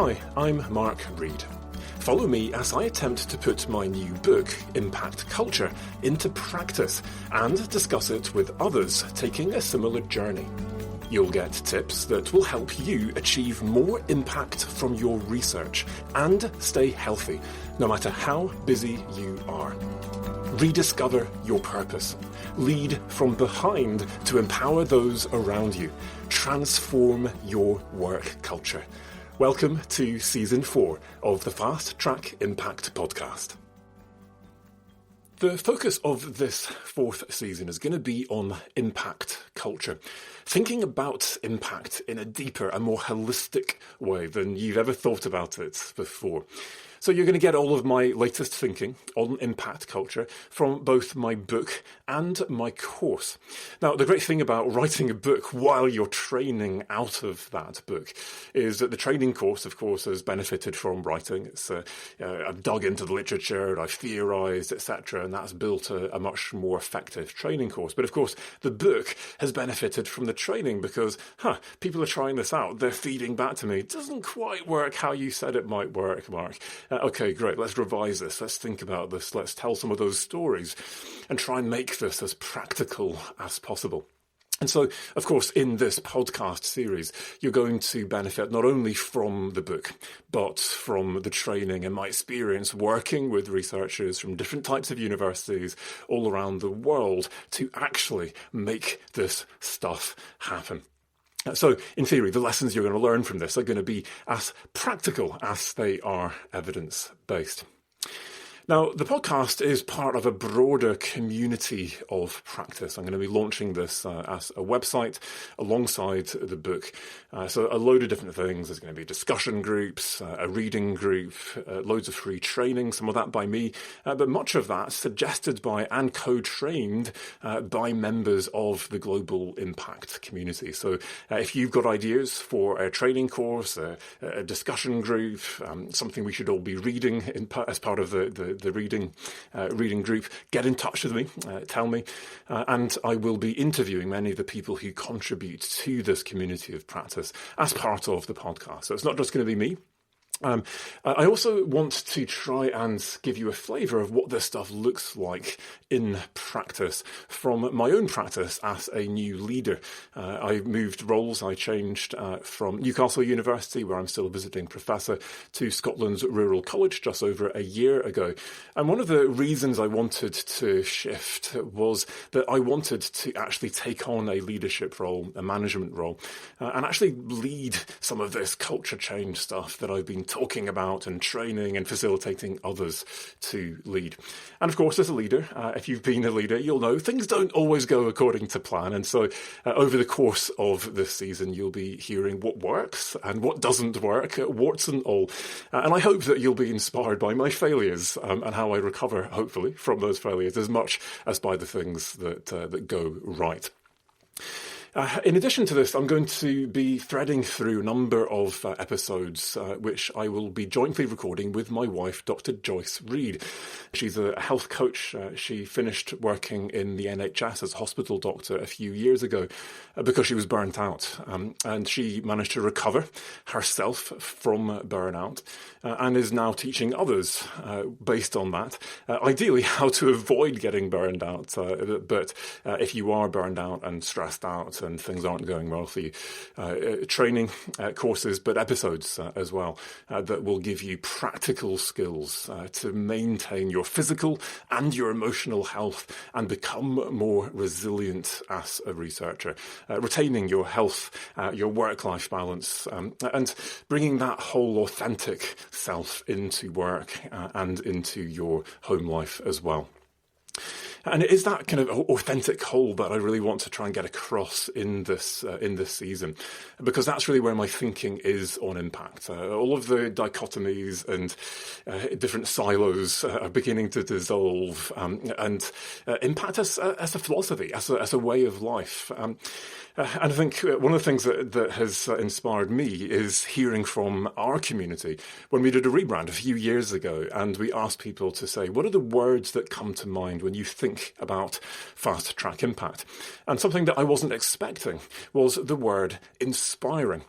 Hi, I'm Mark Reed. Follow me as I attempt to put my new book, Impact Culture, into practice and discuss it with others taking a similar journey. You'll get tips that will help you achieve more impact from your research and stay healthy, no matter how busy you are. Rediscover your purpose. Lead from behind to empower those around you. Transform your work culture. Welcome to Season 4 of the Fast Track Impact Podcast. The focus of this fourth season is going to be on impact culture. Thinking about impact in a deeper and more holistic way than you've ever thought about it before. So you're going to get all of my latest thinking on impact culture from both my book and my course. Now, the great thing about writing a book while you're training out of that book is that the training course, of course, has benefited from writing. I've dug into the literature, I've theorised, etc., and that's built a much more effective training course. But of course, the book has benefited from the training because, people are trying this out. They're feeding back to me. It doesn't quite work how you said it might work, Mark. Okay, great. Let's revise this. Let's think about this. Let's tell some of those stories and try and make this as practical as possible. And so, of course, in this podcast series, you're going to benefit not only from the book, but from the training and my experience working with researchers from different types of universities all around the world to actually make this stuff happen. So, in theory, the lessons you're going to learn from this are going to be as practical as they are evidence-based. Now, the podcast is part of a broader community of practice. I'm going to be launching this as a website alongside the book. So a load of different things. There's going to be discussion groups, a reading group, loads of free training, some of that by me, but much of that suggested by and co-trained by members of the global impact community. So if you've got ideas for a training course, a discussion group, something we should all be reading as part of the reading group, get in touch with me, tell me, and I will be interviewing many of the people who contribute to this community of practice as part of the podcast. So it's not just going to be me. I also want to try and give you a flavour of what this stuff looks like in practice from my own practice as a new leader. I moved roles. I changed from Newcastle University, where I'm still a visiting professor, to Scotland's Rural College just over a year ago. And one of the reasons I wanted to shift was that I wanted to actually take on a leadership role, a management role, and actually lead some of this culture change stuff that I've been talking about and training and facilitating others to lead. And of course, as a leader, if you've been a leader, you'll know things don't always go according to plan. And so over the course of this season, you'll be hearing what works and what doesn't work, warts and all. And I hope that you'll be inspired by my failures and how I recover, hopefully, from those failures as much as by the things that go right. In addition to this, I'm going to be threading through a number of episodes which I will be jointly recording with my wife, Dr. Joyce Reed. She's a health coach. She finished working in the NHS as a hospital doctor a few years ago because she was burnt out. And she managed to recover herself from burnout and is now teaching others based on that, ideally how to avoid getting burned out. But if you are burned out and stressed out, and things aren't going well for you. Training courses, but episodes as well, that will give you practical skills to maintain your physical and your emotional health and become more resilient as a researcher. Retaining your health, your work-life balance, and bringing that whole authentic self into work and into your home life as well. And it is that kind of authentic whole that I really want to try and get across in this season, because that's really where my thinking is on impact. All of the dichotomies and different silos are beginning to dissolve, and impact as a philosophy, as a way of life. And I think one of the things that has inspired me is hearing from our community when we did a rebrand a few years ago, and we asked people to say, what are the words that come to mind when you think about fast track impact? And something that I wasn't expecting was the word inspiring.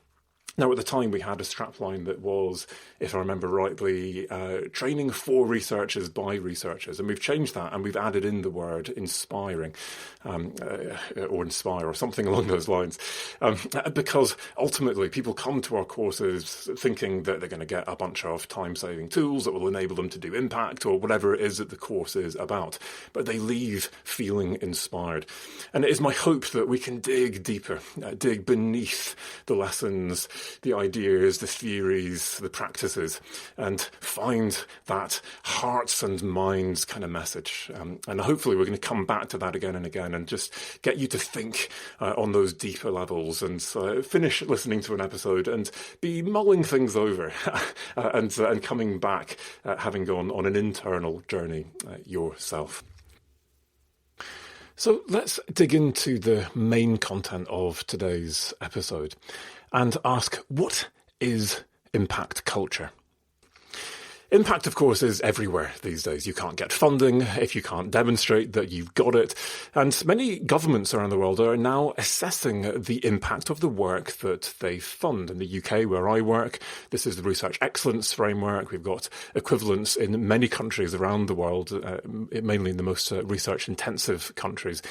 Now, at the time, we had a strapline that was, if I remember rightly, training for researchers by researchers. And we've changed that and we've added in the word inspiring, or inspire, or something along those lines. Because ultimately, people come to our courses thinking that they're going to get a bunch of time-saving tools that will enable them to do impact or whatever it is that the course is about. But they leave feeling inspired. And it is my hope that we can dig deeper, dig beneath the lessons, the ideas, the theories, the practices, and find that hearts and minds kind of message. And hopefully we're going to come back to that again and again and just get you to think on those deeper levels and finish listening to an episode and be mulling things over and coming back, having gone on an internal journey yourself. So let's dig into the main content of today's episode and ask, what is impact culture? Impact, of course, is everywhere these days. You can't get funding if you can't demonstrate that you've got it. And many governments around the world are now assessing the impact of the work that they fund. In the UK, where I work, this is the Research Excellence Framework. We've got equivalents in many countries around the world, mainly in the most research-intensive countries.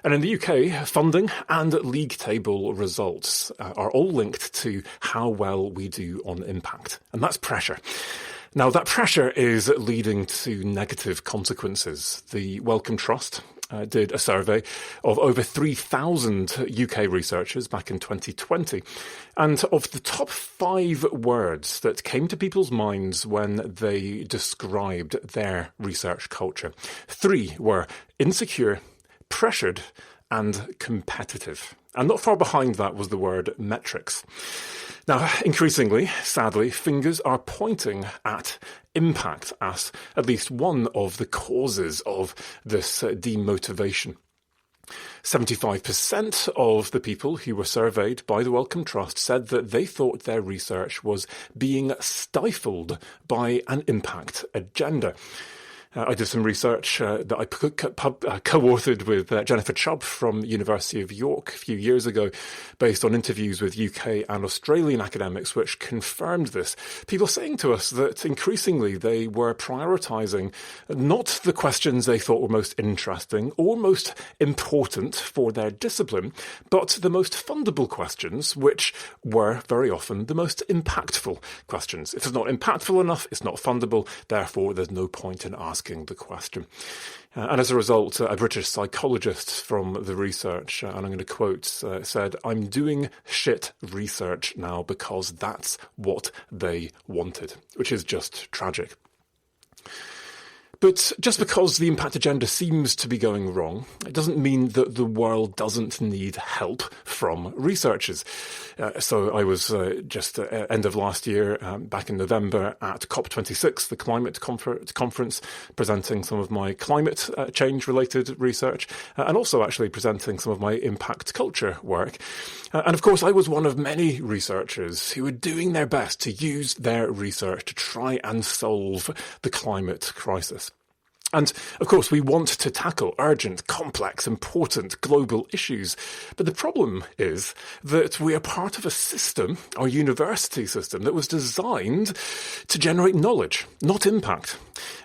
And in the UK, funding and league table results are all linked to how well we do on impact. And that's pressure. Now, that pressure is leading to negative consequences. The Wellcome Trust did a survey of over 3,000 UK researchers back in 2020. And of the top 5 words that came to people's minds when they described their research culture, 3 were insecure, pressured, and competitive. And not far behind that was the word metrics. Now, increasingly, sadly, fingers are pointing at impact as at least one of the causes of this demotivation. 75% of the people who were surveyed by the Wellcome Trust said that they thought their research was being stifled by an impact agenda. I did some research that I co-authored with Jennifer Chubb from the University of York a few years ago, based on interviews with UK and Australian academics, which confirmed this. People saying to us that increasingly they were prioritising not the questions they thought were most interesting or most important for their discipline, but the most fundable questions, which were very often the most impactful questions. If it's not impactful enough, it's not fundable, therefore there's no point in asking the question. And as a result, a British psychologist from the research, and I'm going to quote, said, "I'm doing shit research now because that's what they wanted," which is just tragic. But just because the impact agenda seems to be going wrong, it doesn't mean that the world doesn't need help from researchers. So I was just end of last year, back in November, at COP26, the climate conference, presenting some of my climate change-related research, and also actually presenting some of my impact culture work. And of course, I was one of many researchers who were doing their best to use their research to try and solve the climate crisis. And, of course, we want to tackle urgent, complex, important global issues. But the problem is that we are part of a system, our university system, that was designed to generate knowledge, not impact.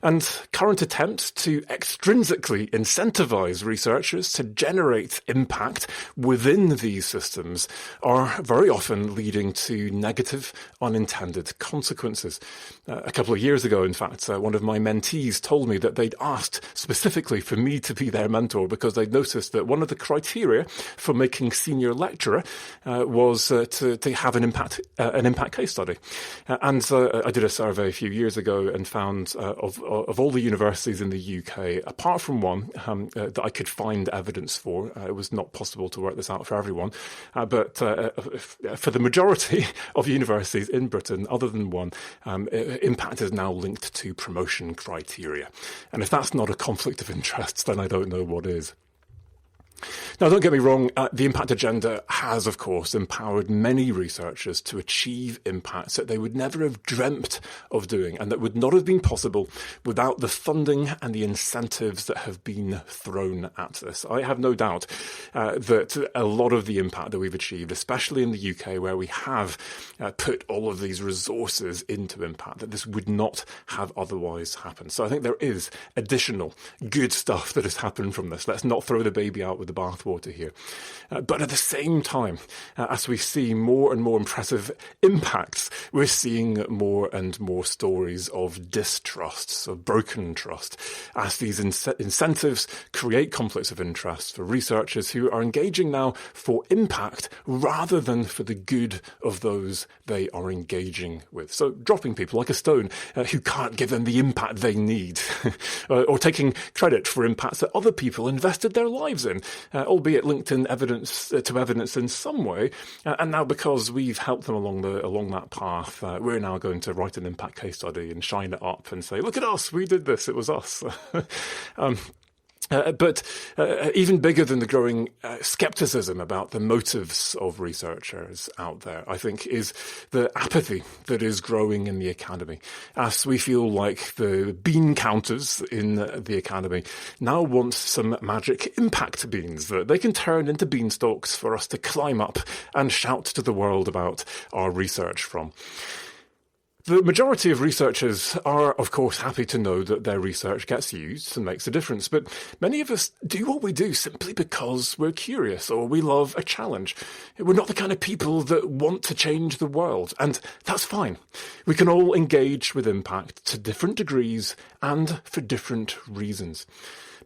And current attempts to extrinsically incentivize researchers to generate impact within these systems are very often leading to negative, unintended consequences. A couple of years ago, in fact, one of my mentees told me that they'd asked specifically for me to be their mentor because they'd noticed that one of the criteria for making senior lecturer was to have an impact case study. And I did a survey a few years ago and found of all the universities in the UK, apart from one that I could find evidence for, it was not possible to work this out for everyone, but for the majority of universities in Britain, other than one, impact is now linked to promotion criteria. And if that's not a conflict of interest, then I don't know what is. Now, don't get me wrong, the impact agenda has, of course, empowered many researchers to achieve impacts that they would never have dreamt of doing, and that would not have been possible without the funding and the incentives that have been thrown at this. I have no doubt that a lot of the impact that we've achieved, especially in the UK, where we have put all of these resources into impact, that this would not have otherwise happened. So I think there is additional good stuff that has happened from this. Let's not throw the baby out with the bathwater here. But at the same time, as we see more and more impressive impacts, we're seeing more and more stories of distrusts, of broken trust, as these incentives create conflicts of interest for researchers who are engaging now for impact rather than for the good of those they are engaging with. So dropping people like a stone who can't give them the impact they need, or taking credit for impacts that other people invested their lives in, albeit linked in evidence in some way. And now, because we've helped them along that path, we're now going to write an impact case study and shine it up and say, look at us, we did this, it was us. But even bigger than the growing scepticism about the motives of researchers out there, I think, is the apathy that is growing in the academy, as we feel like the bean counters in the academy now want some magic impact beans that they can turn into beanstalks for us to climb up and shout to the world about our research from. The majority of researchers are, of course, happy to know that their research gets used and makes a difference, but many of us do what we do simply because we're curious or we love a challenge. We're not the kind of people that want to change the world, and that's fine. We can all engage with impact to different degrees and for different reasons.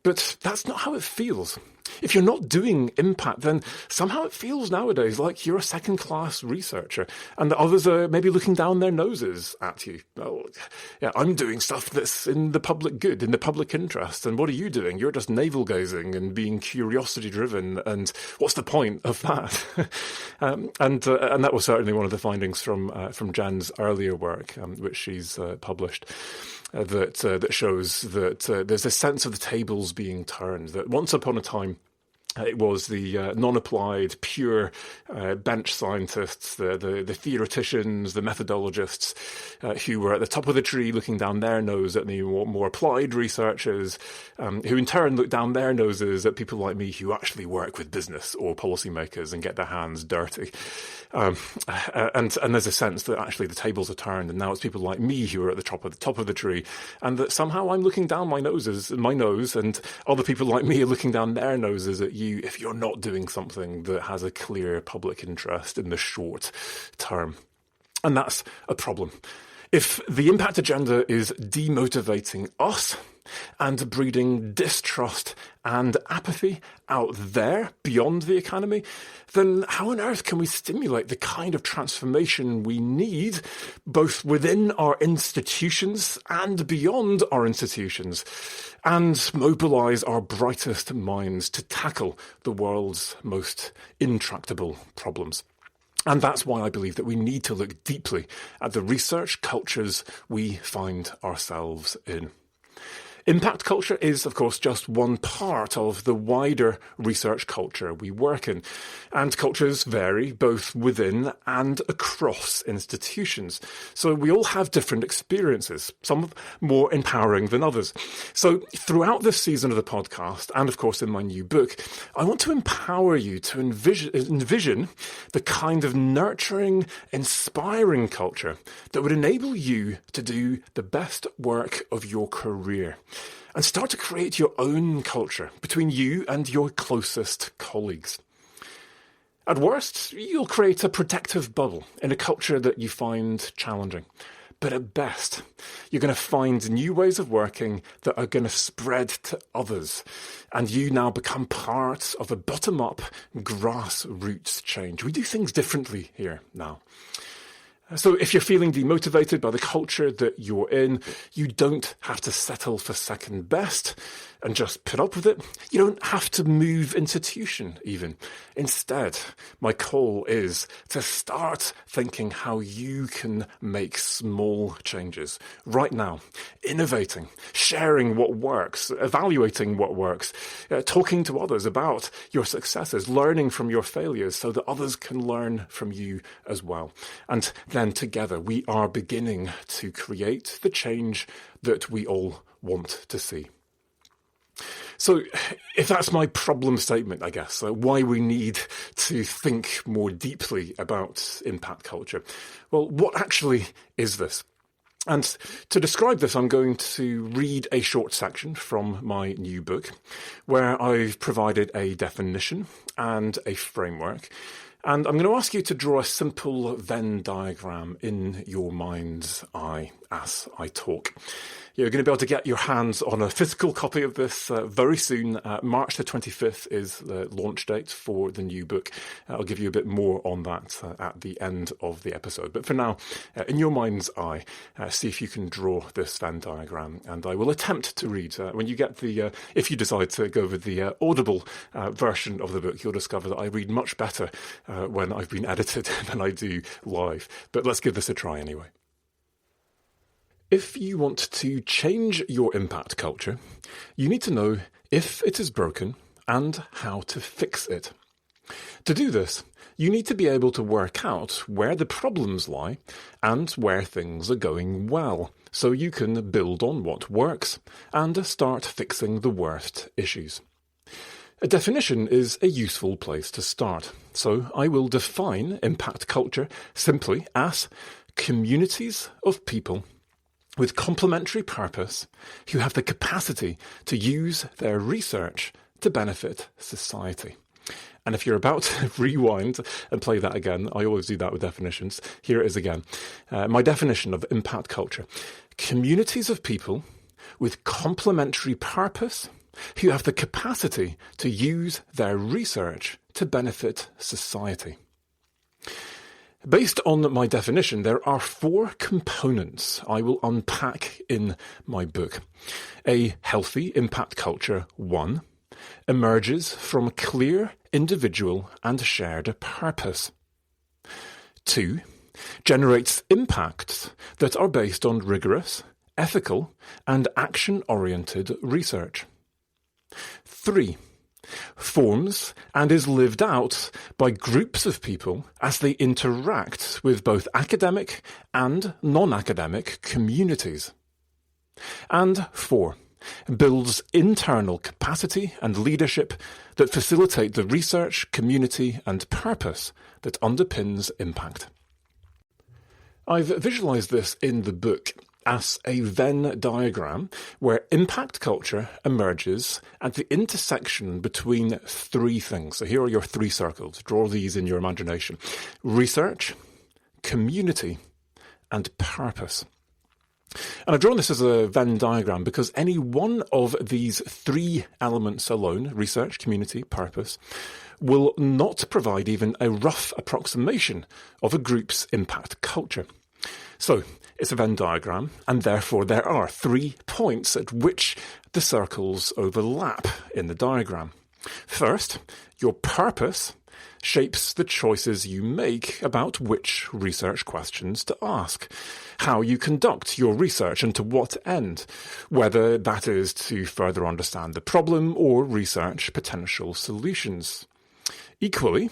But that's not how it feels. If you're not doing impact, then somehow it feels nowadays like you're a second-class researcher and that others are maybe looking down their noses at you. Oh, yeah, I'm doing stuff that's in the public good, in the public interest, and what are you doing? You're just navel-gazing and being curiosity-driven, and what's the point of that? And that was certainly one of the findings from Jan's earlier work, which she's published. That shows that there's a sense of the tables being turned, that once upon a time it was the non-applied, pure bench scientists, the theoreticians, the methodologists who were at the top of the tree looking down their nose at the more applied researchers, who in turn looked down their noses at people like me who actually work with business or policymakers and get their hands dirty. And there's a sense that actually the tables are turned, and now it's people like me who are at the top of the tree, and that somehow I'm looking down my nose, and other people like me are looking down their noses at you if you're not doing something that has a clear public interest in the short term. And that's a problem. If the impact agenda is demotivating us and breeding distrust and apathy out there beyond the academy, then how on earth can we stimulate the kind of transformation we need both within our institutions and beyond our institutions, and mobilise our brightest minds to tackle the world's most intractable problems? And that's why I believe that we need to look deeply at the research cultures we find ourselves in. Impact culture is, of course, just one part of the wider research culture we work in. And cultures vary both within and across institutions. So we all have different experiences, some more empowering than others. So throughout this season of the podcast, and of course in my new book, I want to empower you to envision the kind of nurturing, inspiring culture that would enable you to do the best work of your career, and start to create your own culture between you and your closest colleagues. At worst, you'll create a protective bubble in a culture that you find challenging. But at best, you're going to find new ways of working that are going to spread to others. And you now become part of a bottom-up grassroots change. We do things differently here now. So if you're feeling demotivated by the culture that you're in, you don't have to settle for second best and just put up with it. You don't have to move institution even. Instead, my call is to start thinking how you can make small changes right now, innovating, sharing what works, evaluating what works, talking to others about your successes, learning from your failures so that others can learn from you as well. And then together we are beginning to create the change that we all want to see. So if that's my problem statement, I guess, why we need to think more deeply about impact culture. Well, what actually is this? And to describe this, I'm going to read a short section from my new book where I've provided a definition and a framework. And I'm going to ask you to draw a simple Venn diagram in your mind's eye as I talk. You're going to be able to get your hands on a physical copy of this very soon. March the 25th is the launch date for the new book. I'll give you a bit more on that at the end of the episode. But for now, in your mind's eye, see if you can draw this Venn diagram. And I will attempt to read. When you get if you decide to go with the Audible version of the book, you'll discover that I read much better when I've been edited than I do live. But let's give this a try anyway. If you want to change your impact culture, you need to know if it is broken and how to fix it. To do this, you need to be able to work out where the problems lie and where things are going well, so you can build on what works and start fixing the worst issues. A definition is a useful place to start, so I will define impact culture simply as communities of people with complementary purpose who have the capacity to use their research to benefit society. And if you're about to rewind and play that again, I always do that with definitions. Here it is again. My definition of impact culture. Communities of people with complementary purpose who have the capacity to use their research to benefit society. Based on my definition, there are 4 components I will unpack in my book. A healthy impact culture, 1, emerges from a clear individual and shared purpose. 2, generates impacts that are based on rigorous, ethical, and action-oriented research. 3, forms and is lived out by groups of people as they interact with both academic and non-academic communities. And 4, builds internal capacity and leadership that facilitate the research, community and purpose that underpins impact. I've visualised this in the book as a Venn diagram where impact culture emerges at the intersection between 3 things. So here are your 3 circles. Draw these in your imagination. Research, community, and purpose. And I've drawn this as a Venn diagram because any one of these 3 elements alone, research, community, purpose, will not provide even a rough approximation of a group's impact culture. So, it's a Venn diagram, and therefore there are 3 points at which the circles overlap in the diagram. First, your purpose shapes the choices you make about which research questions to ask, how you conduct your research and to what end, whether that is to further understand the problem or research potential solutions. Equally,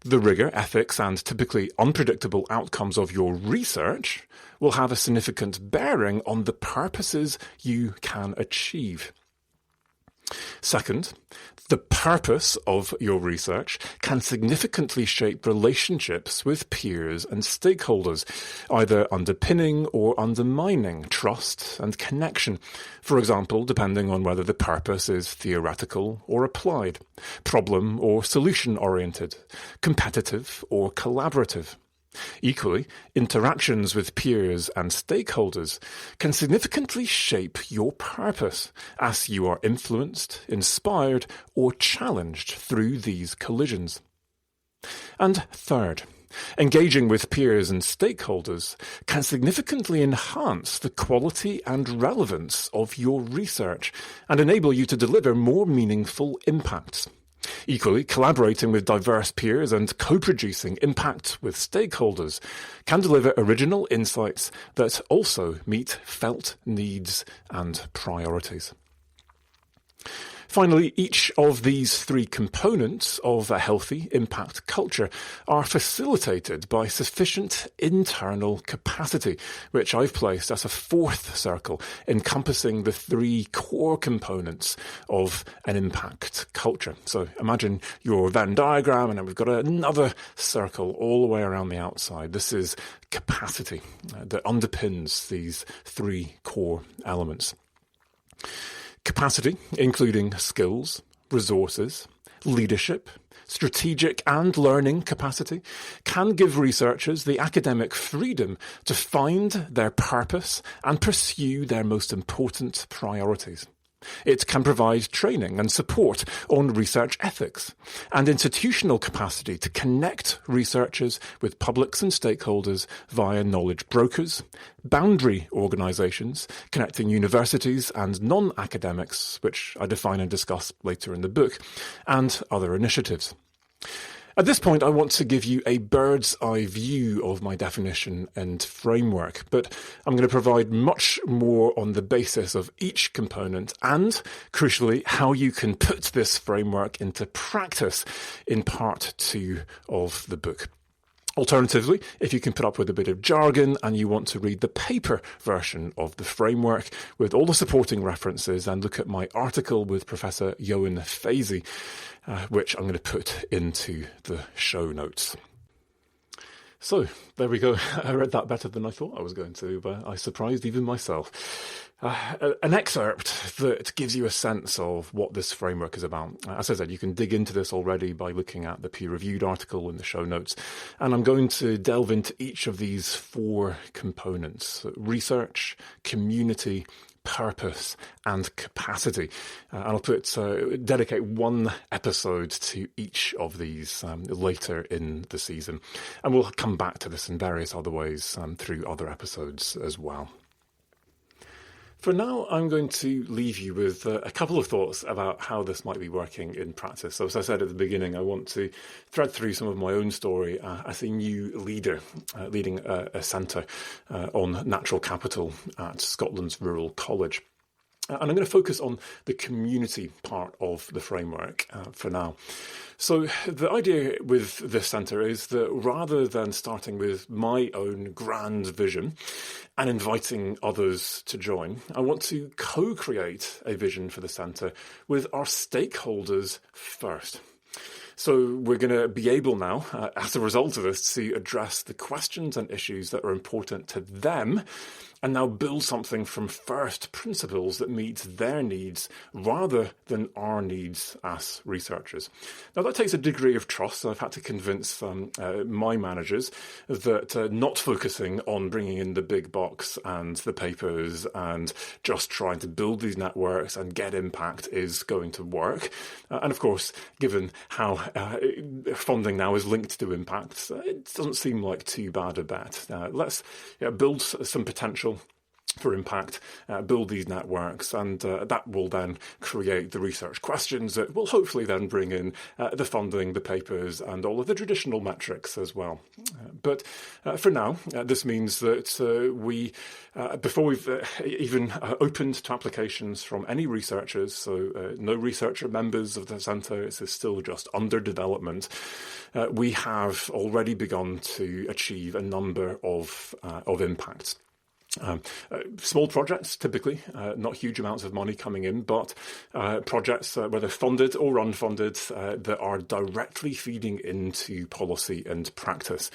the rigour, ethics and typically unpredictable outcomes of your research will have a significant bearing on the purposes you can achieve. Second, the purpose of your research can significantly shape relationships with peers and stakeholders, either underpinning or undermining trust and connection, for example, depending on whether the purpose is theoretical or applied, problem or solution-oriented, competitive or collaborative. Equally, interactions with peers and stakeholders can significantly shape your purpose as you are influenced, inspired, or challenged through these collisions. And third, Engaging with peers and stakeholders can significantly enhance the quality and relevance of your research and enable you to deliver more meaningful impacts. Equally, collaborating with diverse peers and co-producing impact with stakeholders can deliver original insights that also meet felt needs and priorities. Finally, each of these three components of a healthy impact culture are facilitated by sufficient internal capacity, which I've placed as a fourth circle, encompassing the three core components of an impact culture. So imagine your Venn diagram, and then we've got another circle all the way around the outside. This is capacity that underpins these three core elements. Capacity, including skills, resources, leadership, strategic and learning capacity, can give researchers the academic freedom to find their purpose and pursue their most important priorities. It can provide training and support on research ethics and institutional capacity to connect researchers with publics and stakeholders via knowledge brokers, boundary organisations, connecting universities and non-academics, which I define and discuss later in the book, and other initiatives. At this point, I want to give you a bird's eye view of my definition and framework, but I'm going to provide much more on the basis of each component and, crucially, how you can put this framework into practice in part 2 of the book. Alternatively, if you can put up with a bit of jargon and you want to read the paper version of the framework with all the supporting references and look at my article with Professor Yoan Faizi, which I'm going to put into the show notes. So, there we go. I read that better than I thought I was going to, but I surprised even myself. An excerpt that gives you a sense of what this framework is about. As I said, you can dig into this already by looking at the peer-reviewed article in the show notes. And I'm going to delve into each of these 4 components: research, community, purpose and capacity. And I'll dedicate one episode to each of these later in the season. And we'll come back to this in various other ways through other episodes as well. For now, I'm going to leave you with a couple of thoughts about how this might be working in practice. So as I said at the beginning, I want to thread through some of my own story as a new leader, leading a centre on natural capital at Scotland's Rural College. And I'm going to focus on the community part of the framework for now. So the idea with this centre is that rather than starting with my own grand vision and inviting others to join, I want to co-create a vision for the centre with our stakeholders first. So we're going to be able now, as a result of this, to address the questions and issues that are important to them and now build something from first principles that meets their needs rather than our needs as researchers. Now, that takes a degree of trust. I've had to convince my managers that not focusing on bringing in the big box and the papers and just trying to build these networks and get impact is going to work. And of course, given how funding now is linked to impact, it doesn't seem like too bad a bet. Let's build some potential for impact, build these networks, and that will then create the research questions that will hopefully then bring in the funding, the papers, and all of the traditional metrics as well. But for now, this means that we, before we've even opened to applications from any researchers, so no researcher members of the centre, this is still just under development, we have already begun to achieve a number of impacts. Small projects, typically, not huge amounts of money coming in, but projects, whether funded or unfunded, that are directly feeding into policy and practice.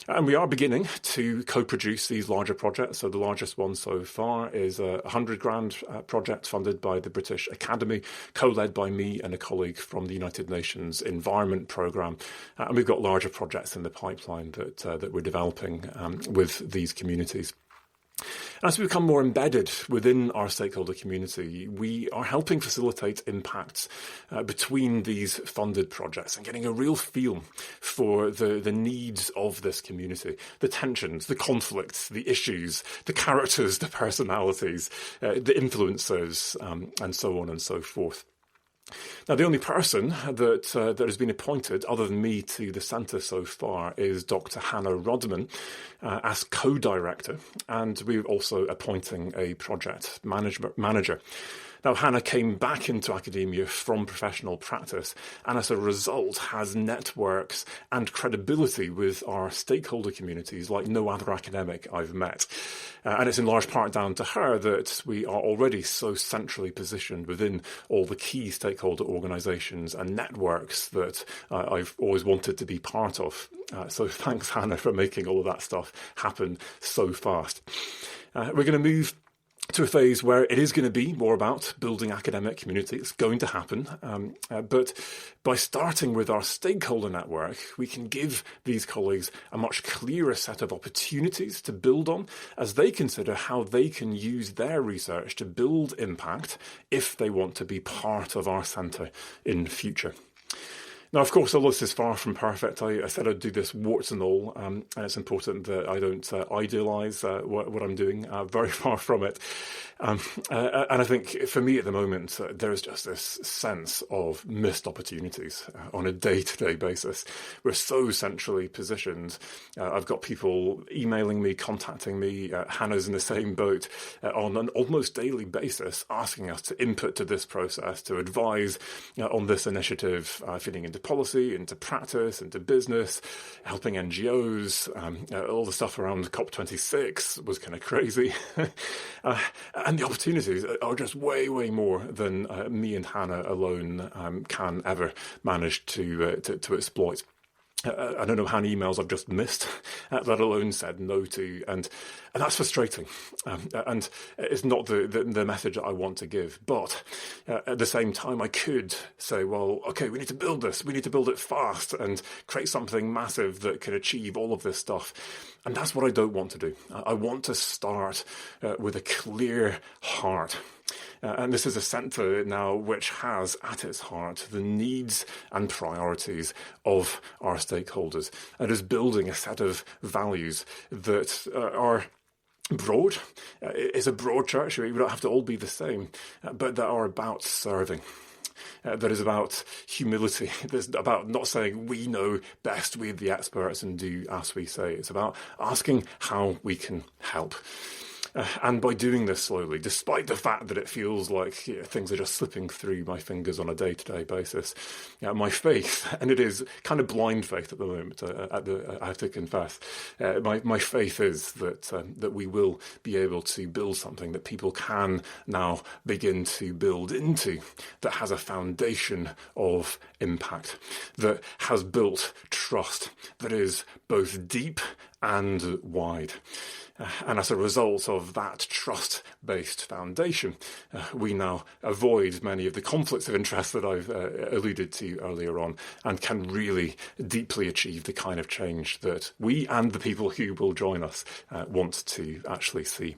And we are beginning to co-produce these larger projects. So the largest one so far is a $100,000 project funded by the British Academy, co-led by me and a colleague from the United Nations Environment Programme. And we've got larger projects in the pipeline that we're developing with these communities. As we become more embedded within our stakeholder community, we are helping facilitate impacts between these funded projects and getting a real feel for the needs of this community, the tensions, the conflicts, the issues, the characters, the personalities, the influencers, and so on and so forth. Now, the only person that has been appointed, other than me, to the centre so far is Dr. Hannah Rodman as co-director, and we're also appointing a project manager. Now, Hannah came back into academia from professional practice and as a result has networks and credibility with our stakeholder communities like no other academic I've met. And it's in large part down to her that we are already so centrally positioned within all the key stakeholder organisations and networks that I've always wanted to be part of. So thanks, Hannah, for making all of that stuff happen so fast. We're going to move to a phase where it is going to be more about building academic community. It's going to happen. But by starting with our stakeholder network, we can give these colleagues a much clearer set of opportunities to build on as they consider how they can use their research to build impact if they want to be part of our centre in future. Now, of course, although this is far from perfect, I said I'd do this warts and all, and it's important that I don't idealise what I'm doing, very far from it. And I think for me at the moment, there is just this sense of missed opportunities on a day-to-day basis. We're so centrally positioned. I've got people emailing me, contacting me. Hannah's in the same boat on an almost daily basis, asking us to input to this process, to advise on this initiative, feeding into policy, into practice, into business, helping NGOs. All the stuff around COP26 was kind of crazy. And the opportunities are just way, way more than me and Hannah alone can ever manage to exploit. I don't know how many emails I've just missed, let alone said no to, and that's frustrating. And it's not the message that I want to give. But at the same time, I could say, well, okay, we need to build this. We need to build it fast and create something massive that can achieve all of this stuff. And that's what I don't want to do. I want to start with a clear heart. And this is a centre now which has at its heart the needs and priorities of our stakeholders and is building a set of values that are broad. It's a broad church. We don't have to all be the same, but that are about serving. That is about humility. That's about not saying we know best, we're the experts and do as we say. It's about asking how we can help. And by doing this slowly, despite the fact that it feels like things are just slipping through my fingers on a day-to-day basis, my faith, and it is kind of blind faith at the moment, I have to confess, my faith is that we will be able to build something that people can now begin to build into, that has a foundation of impact, that has built trust, that is both deep and wide. And as a result of that trust-based foundation, we now avoid many of the conflicts of interest that I've alluded to earlier on and can really deeply achieve the kind of change that we and the people who will join us want to actually see.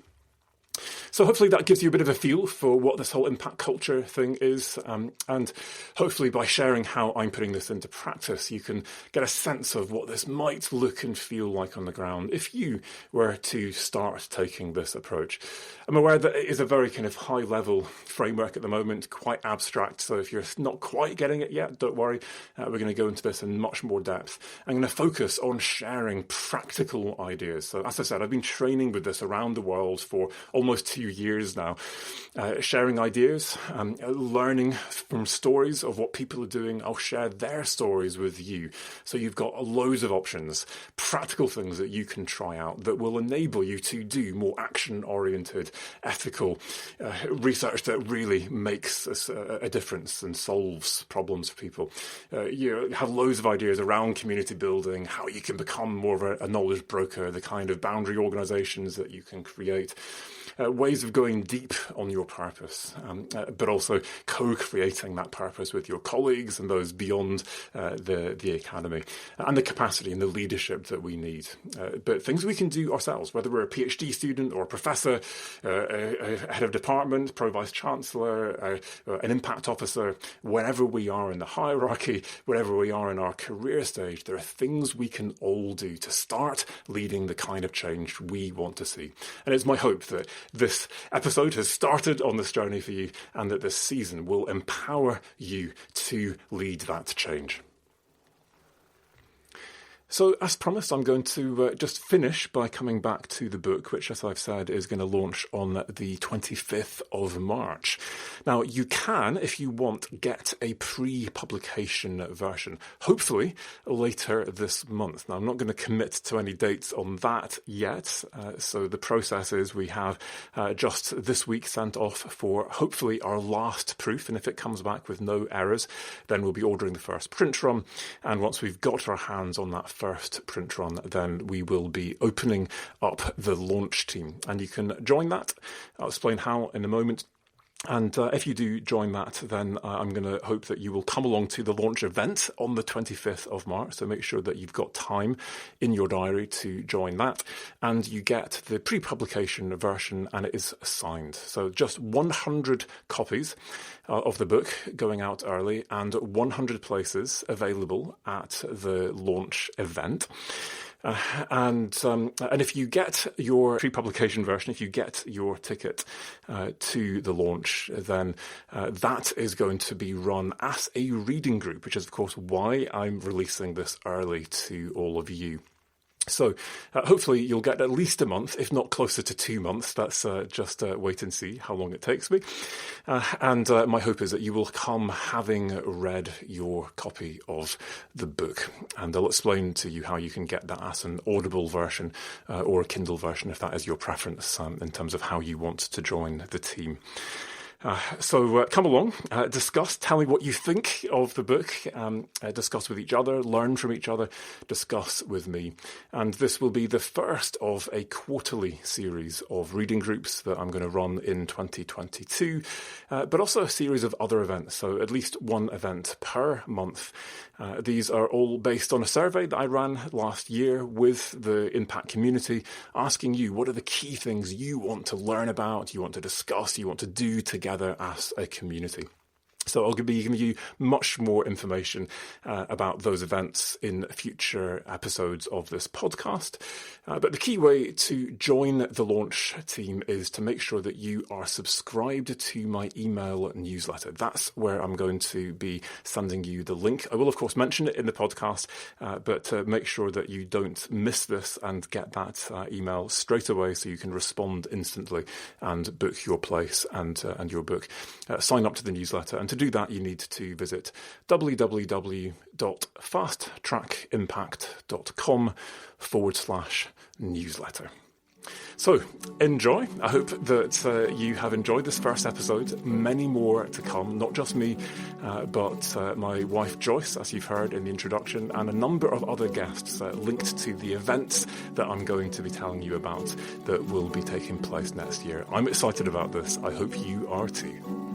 So hopefully that gives you a bit of a feel for what this whole impact culture thing is. And hopefully by sharing how I'm putting this into practice, you can get a sense of what this might look and feel like on the ground if you were to start taking this approach. I'm aware that it is a very kind of high level framework at the moment, quite abstract. So if you're not quite getting it yet, don't worry. We're going to go into this in much more depth. I'm going to focus on sharing practical ideas. So as I said, I've been training with this around the world for almost 2 years now, sharing ideas, learning from stories of what people are doing. I'll share their stories with you. So you've got loads of options, practical things that you can try out that will enable you to do more action-oriented, ethical research that really makes a difference and solves problems for people. You have loads of ideas around community building, how you can become more of a knowledge broker, the kind of boundary organisations that you can create. Ways ways of going deep on your purpose, but also co-creating that purpose with your colleagues and those beyond the academy, and the capacity and the leadership that we need. But things we can do ourselves, whether we're a PhD student or a professor, a head of department, pro-vice-chancellor, an impact officer, wherever we are in the hierarchy, wherever we are in our career stage, there are things we can all do to start leading the kind of change we want to see. And it's my hope that this episode has started on this journey for you, and that this season will empower you to lead that change. So, as promised, I'm going to just finish by coming back to the book, which, as I've said, is going to launch on the 25th of March. Now, you can, if you want, get a pre-publication version, hopefully later this month. Now, I'm not going to commit to any dates on that yet. So the process is we have just this week sent off for hopefully our last proof. And if it comes back with no errors, then we'll be ordering the first print run. And once we've got our hands on that first print run, then we will be opening up the launch team. And you can join that. I'll explain how in a moment. And if you do join that, then I'm going to hope that you will come along to the launch event on the 25th of March. So make sure that you've got time in your diary to join that. And you get the pre-publication version, and it is signed. So just 100 copies of the book going out early, and 100 places available at the launch event. And if you get your pre-publication version, if you get your ticket to the launch, then that is going to be run as a reading group, which is, of course, why I'm releasing this early to all of you. So hopefully you'll get at least a month, if not closer to 2 months. That's just wait and see how long it takes me. And my hope is that you will come having read your copy of the book. And I'll explain to you how you can get that as an Audible version or a Kindle version, if that is your preference, in terms of how you want to join the team. So come along, discuss, tell me what you think of the book, discuss with each other, learn from each other, discuss with me. And this will be the first of a quarterly series of reading groups that I'm going to run in 2022, but also a series of other events, so at least one event per month. These are all based on a survey that I ran last year with the Impact community, asking you what are the key things you want to learn about, you want to discuss, you want to do together as a community. So I'll be giving you much more information about those events in future episodes of this podcast. But the key way to join the launch team is to make sure that you are subscribed to my email newsletter. That's where I'm going to be sending you the link. I will, of course, mention it in the podcast, but make sure that you don't miss this and get that email straight away so you can respond instantly and book your place and your book. Sign up to the newsletter. And to do that, you need to visit www.fasttrackimpact.com/newsletter. So enjoy. I hope that you have enjoyed this first episode. Many more to come, not just me, but my wife Joyce, as you've heard in the introduction, and a number of other guests linked to the events that I'm going to be telling you about that will be taking place next year. I'm excited about this. I hope you are too.